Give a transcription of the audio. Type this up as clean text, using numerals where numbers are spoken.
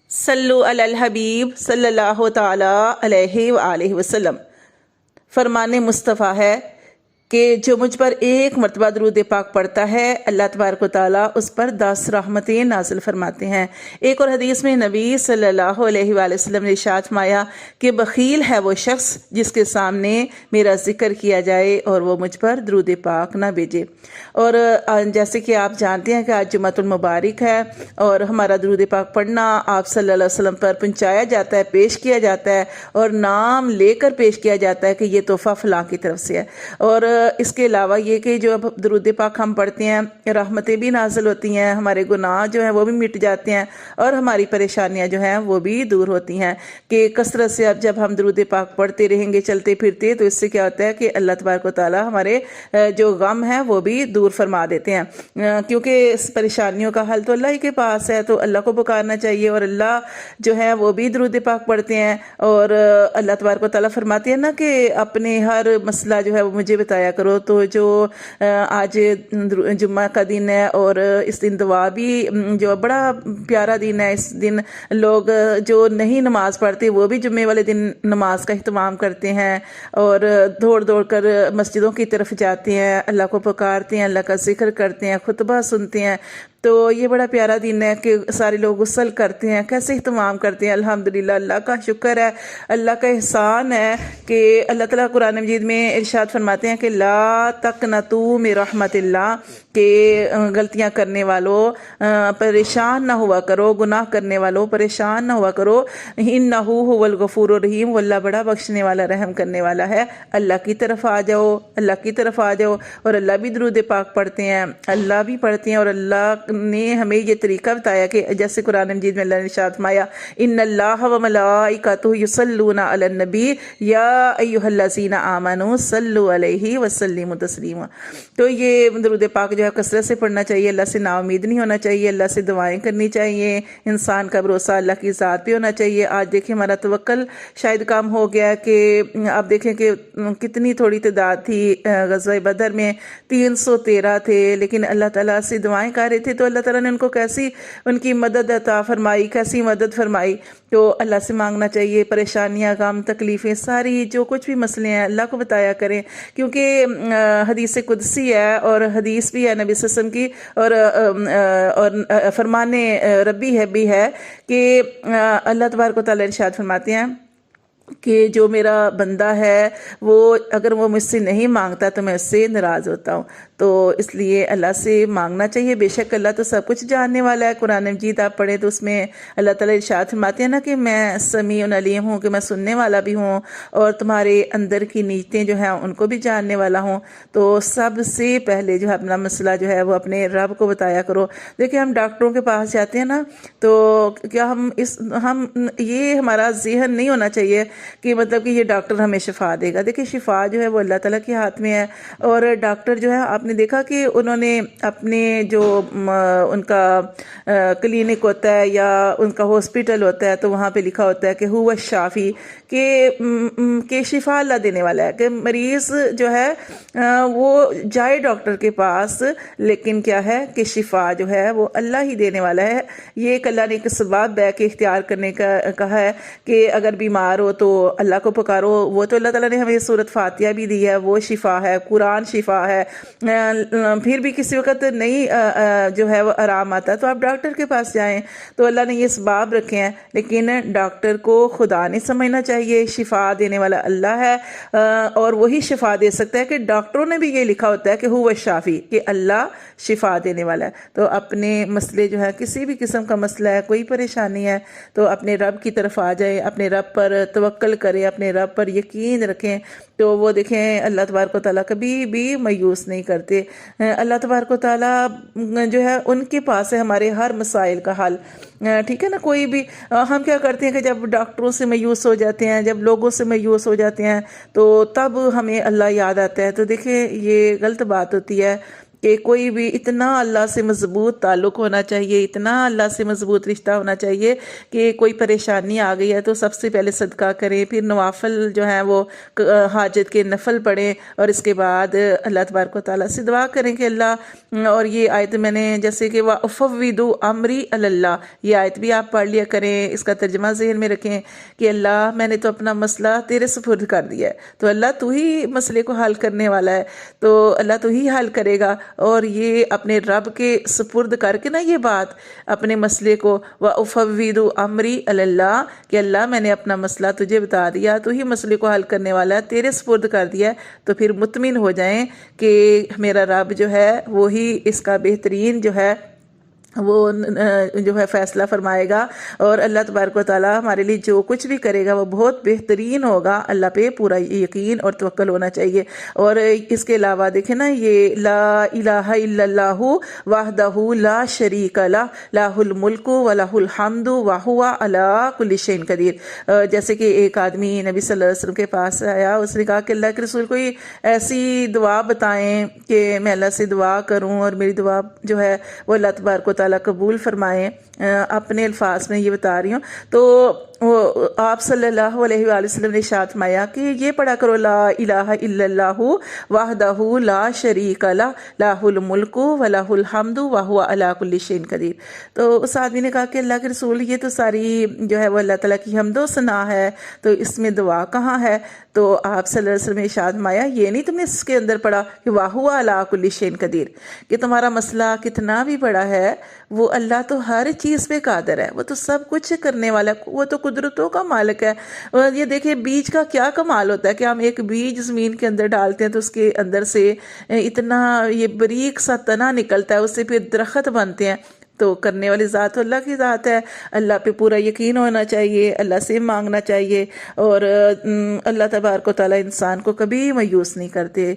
सल्लु अलल हबीब सल्लल्लाहु ताला अलैहि वआलिहि वसल्लम। फरमाने मुस्तफ़ा है कि जो मुझ पर एक मरतबा दरूद पाक पढ़ता है अल्लाह तबारक व तआला उस पर 10 रहमतें नाज़िल फरमाते हैं। एक और हदीस में नबी सल्लल्लाहु अलैहि वसल्लम ने इरशाद फरमाया कि बखील है वो शख्स जिसके सामने मेरा जिक्र किया जाए और वो मुझ पर दरूद पाक ना भेजे। और जैसे कि आप जानते हैं कि आज जुम्मतुल मुबारक है और हमारा दरूद पाक पढ़ना आप सल्लल्लाहु अलैहि वसल्लम पर पहुँचाया जाता है, पेश किया जाता है और नाम लेकर पेश किया जाता है कि ये तोहफ़ा फ़लाँ की तरफ से है। और इसके अलावा ये कि जो अब दरूद पाक हम पढ़ते हैं रहमतें भी नाज़िल होती हैं, हमारे गुनाह जो हैं वो भी मिट जाते हैं और हमारी परेशानियां जो हैं वो भी दूर होती हैं। कि कसरत से अब जब हम दरूद पाक पढ़ते रहेंगे चलते फिरते तो इससे क्या होता है कि अल्लाह तबारक व तआला हमारे जो गम है वो भी दूर फरमा देते हैं, क्योंकि इस परेशानियों का हल तो अल्लाह ही के पास है। तो अल्लाह को पुकारना चाहिए और अल्लाह जो है वो भी दरूद पाक पढ़ते हैं। और अल्लाह तबारक व तआला फरमाते हैं ना कि अपने हर मसला जो है वो मुझे बताया करो। तो जो आज जुम्मा का दिन है और इस दिन दुआ भी जो बड़ा प्यारा दिन है, इस दिन लोग जो नहीं नमाज पढ़ते वो भी जुम्मे वाले दिन नमाज का इहतमाम करते हैं और दौड़ दौड़ कर मस्जिदों की तरफ जाते हैं, अल्लाह को पुकारते हैं, अल्लाह का जिक्र करते हैं, खुतबा सुनते हैं। तो ये बड़ा प्यारा दिन है कि सारे लोग गुस्ल करते हैं, कैसे इहतमाम करते हैं। अल्हम्दुलिल्लाह, अल्लाह का शुक्र है, अल्लाह का एहसान है कि अल्लाह ताला कुरान मजीद में इरशाद फरमाते हैं कि ला तक़नतू मिन रहमतिल्लाह, के गलतियां करने वालों परेशान ना हुआ करो, गुनाह करने वालों परेशान ना हुआ करो। इन्नहु हुवल गफूरुर रहीम, अल्लाह बड़ा बख्शने वाला रहम करने वाला है। अल्लाह की तरफ आ जाओ, अल्लाह की तरफ आ जाओ। और अल्लाह भी दरूद पाक पढ़ते हैं, अल्लाह भी पढ़ते हैं और अल्लाह ने हमें ये तरीका बताया कि जैसे कुरान मजीद में अल्लाह ने इरशाद फरमाया इन्नल्लाह व मलाइकातुहु युसल्लूना अलन नबी या अय्युहल्लज़ीना आमनू सल्लु अलैहि व सल्लिमु तस्लीमा। तो ये दरूद पाक जो है कसरत से पढ़ना चाहिए, अल्लाह से नाउमीद नहीं होना चाहिए, अल्लाह से दुआएं करनी चाहिए, इंसान का भरोसा अल्लाह की ज़ात पे होना चाहिए। आज देखें हमारा तवक्कल शायद कम हो गया कि आप देखें कि कितनी थोड़ी तादाद थी ग़ज़वा बदर में 313 थे, लेकिन अल्लाह ताला से दुआएं कर रहे थे तो अल्लाह ताला ने उनको कैसी उनकी मदद अता फरमाई, कैसी मदद फरमाई। तो अल्लाह से मांगना चाहिए, परेशानियाँ गम तकलीफ़ें सारी जो कुछ भी मसले हैं अल्लाह को बताया करें, क्योंकि हदीस कुदसी है और हदीस भी है नबी सल्लल्लाहु अलैहि वसल्लम की और फरमाने रब्बी है भी है कि अल्लाह तबारक व तआला इरशाद फरमाते हैं कि जो मेरा बंदा है वो अगर वो मुझसे नहीं मांगता तो मैं उससे नाराज़ होता हूँ। तो इसलिए अल्लाह से मांगना चाहिए। बेशक अल्लाह तो सब कुछ जानने वाला है। कुरान मजीद आप पढ़े तो उसमें अल्लाह ताला इरशाद फरमाते हैं ना कि मैं समीउन अलीम हूँ, कि मैं सुनने वाला भी हूँ और तुम्हारे अंदर की नीयतें जो हैं उनको भी जानने वाला हूँ। तो सबसे पहले जो है अपना मसला जो है वो अपने रब को बताया करो। देखिए हम डॉक्टरों के पास जाते हैं ना, तो क्या हम ये हमारा ज़हन नहीं होना चाहिए कि मतलब कि ये डॉक्टर हमें शिफा देगा। देखिए शिफा जो है वो अल्लाह ताला के हाथ में है। और डॉक्टर जो है आपने देखा कि उन्होंने अपने जो उनका क्लिनिक होता है या उनका हॉस्पिटल होता है तो वहाँ पे लिखा होता है कि हुवा शाफी, के शिफा अल्लाह देने वाला है, कि मरीज़ जो है वो जाए डॉक्टर के पास, लेकिन क्या है कि शिफा जो है वो अल्लाह ही देने वाला है। ये एक अल्लाह ने एक सबब है कि इख्तियार करने का कहा है कि अगर बीमार हो तो अल्लाह को पुकारो। वो तो अल्लाह ताला ने हमें सूरत फातिहा भी दी है, वो शिफा है, कुरान शिफा है। फिर भी किसी वक्त नहीं जो है वो आराम आता तो आप डॉक्टर के पास जाएं। तो अल्लाह ने ये सबब रखे हैं, लेकिन डॉक्टर को खुदा नहीं समझना चाहिए। शिफा देने वाला अल्लाह है और वही शिफा दे सकता है। कि डॉक्टरों ने भी ये लिखा होता है कि हुवा शाफी, कि अल्लाह शिफा देने वाला है। तो अपने मसले जो है किसी भी किस्म का मसला है, कोई परेशानी है तो अपने रब की तरफ आ जाए, अपने रब पर तवक्कल करें, अपने रब पर यकीन रखें। तो वो देखें अल्लाह तबारक व तआला कभी भी मायूस नहीं करते। अल्लाह तबारक व तआला जो है उनके पास है हमारे हर मसाइल का हल। ठीक है ना। कोई भी हम क्या करते हैं कि जब डॉक्टरों से मायूस हो जाते हैं, जब लोगों से मायूस हो जाते हैं तो तब हमें अल्लाह याद आता है। तो देखिए ये गलत बात होती है। کہ کوئی بھی اتنا اللہ سے مضبوط تعلق ہونا چاہیے، اتنا اللہ سے مضبوط رشتہ ہونا چاہیے کہ کوئی پریشانی آ گئی ہے تو سب سے پہلے صدقہ کریں، پھر نوافل جو ہیں وہ حاجت کے نفل پڑھیں، اور اس کے بعد اللہ تبارک و تعالیٰ سے دعا کریں کہ اللہ، اور یہ آیت میں نے جیسے کہ وَأُفَوِّضُ أَمْرِي إِلَى اللَّهِ، یہ آیت بھی آپ پڑھ لیا کریں، اس کا ترجمہ ذہن میں رکھیں کہ اللہ میں نے تو اپنا مسئلہ تیرے سپرد کر دیا ہے، تو اللہ تو ہی مسئلے کو حل کرنے والا ہے، تو اللہ تو ہی حل کرے گا۔ اور یہ اپنے رب کے سپرد کر کے نا یہ بات اپنے مسئلے کو وَأُفَوِّضُ أَمْرِي إِلَى اللَّهِ کہ اللہ میں نے اپنا مسئلہ تجھے بتا دیا، تو ہی مسئلے کو حل کرنے والا ہے، تیرے سپرد کر دیا ہے، تو پھر مطمئن ہو جائیں کہ میرا رب جو ہے وہی اس کا بہترین جو ہے وہ جو ہے فیصلہ فرمائے گا، اور اللہ تبارک و تعالیٰ ہمارے لیے جو کچھ بھی کرے گا وہ بہت بہترین ہوگا۔ اللہ پہ پورا یقین اور توکل ہونا چاہیے۔ اور اس کے علاوہ دیکھیں نا، یہ لا الہ الا اللہ وحدہ لا شریک لہ لہ الملک ولہ الحمد وہو علی کل شیء قدیر، جیسے کہ ایک آدمی نبی صلی اللہ علیہ وسلم کے پاس آیا، اس نے کہا کہ اللہ کے رسول کوئی ایسی دعا بتائیں کہ میں اللہ سے دعا کروں اور میری دعا جو ہے وہ اللہ تبارک و تعالیٰ قبول فرمائیں۔ اپنے الفاظ میں یہ بتا رہی ہوں، تو آپ صلی اللہ علیہ وآلہ وسلم نے ارشاد فرمایا کہ یہ پڑھا کرو لا الہ الا اللہ وحدہ لا شریک لہ لہ الملک ولہ الحمد وہو علی کل شیء قدیر۔ تو اس آدمی نے کہا کہ اللہ کے رسول یہ تو ساری جو ہے وہ اللہ تعالیٰ کی حمد و ثنا ہے، تو اس میں دعا کہاں ہے؟ تو آپ صلی اللہ علیہ وسلم نے ارشاد فرمایا یہ نہیں تم نے اس کے اندر پڑھا کہ وہو علی کل شیء قدیر، کہ تمہارا مسئلہ کتنا بھی بڑا ہے وہ اللہ تو ہر چیز پہ قادر ہے، وہ تو سب کچھ کرنے والا ہے، وہ تو قدرتوں کا مالک ہے۔ اور یہ دیکھیں بیج کا کیا کمال ہوتا ہے کہ ہم ایک بیج زمین کے اندر ڈالتے ہیں تو اس کے اندر سے اتنا یہ باریک سا تنا نکلتا ہے، اس سے پھر درخت بنتے ہیں۔ تو کرنے والی ذات اللہ کی ذات ہے، اللہ پہ پورا یقین ہونا چاہیے، اللہ سے مانگنا چاہیے، اور اللہ تبارک و تعالیٰ انسان کو کبھی مایوس نہیں کرتے۔